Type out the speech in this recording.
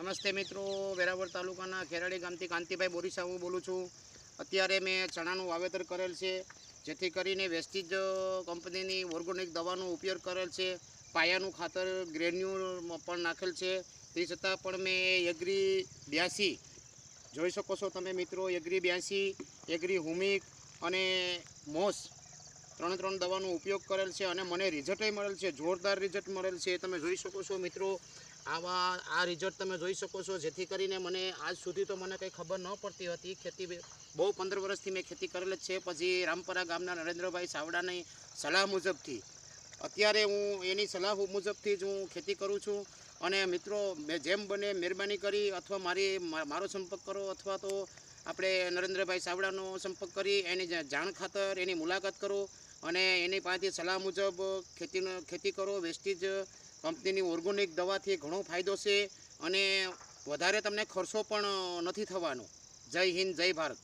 નમસ્તે મિત્રો, વેરાવળ તાલુકાના ખેરાડી ગામથી કાંતિભાઈ બોરીસા હું બોલું છું। અત્યારે મેં ચણાનું વાવેતર કરેલ છે, જેથી કરીને વેસ્ટીજ કંપનીની ઓર્ગેનિક દવાનો ઉપયોગ કરેલ છે। પાયાનું ખાતર ગ્રેન્યુલ પણ નાખેલ છે, તે છતાં પણ મેં એગ્રી 82 જોઈ શકો છો તમે મિત્રો, એગ્રી 82, એગ્રી હુમિક અને મોસ ત્રણ દવાનો ઉપયોગ કરેલ છે અને મને રિઝલ્ટય મળેલ છે, જોરદાર રિઝલ્ટ મળેલ છે। તમે જોઈ શકો છો મિત્રો, આ રિઝલ્ટ તમે જોઈ શકો છો, જેથી કરીને મને આજ સુધી તો મને કંઈ ખબર ન પડતી હતી। ખેતી બહુ 15 વર્ષથી મેં ખેતી કરેલ જ છે। પછી રામપરા ગામના નરેન્દ્રભાઈ સાવડાની સલાહ મુજબથી અત્યારે હું એની સલાહ મુજબથી જ હું ખેતી કરું છું। અને મિત્રો, જેમ બને મહેરબાની કરી અથવા મારો સંપર્ક કરો, અથવા તો આપણે નરેન્દ્રભાઈ સાવડાનો સંપર્ક કરી એની જાણ ખાતર એની મુલાકાત કરો અને એની પાસેથી સલાહ મુજબ ખેતી કરો। વેસ્ટીજ કંપનીની ઓર્ગેનિક દવાથી ઘણો ફાયદો છે અને વધારે તમને ખર્ચો પણ નથી થવાનો। જય હિન્દ, જય ભારત।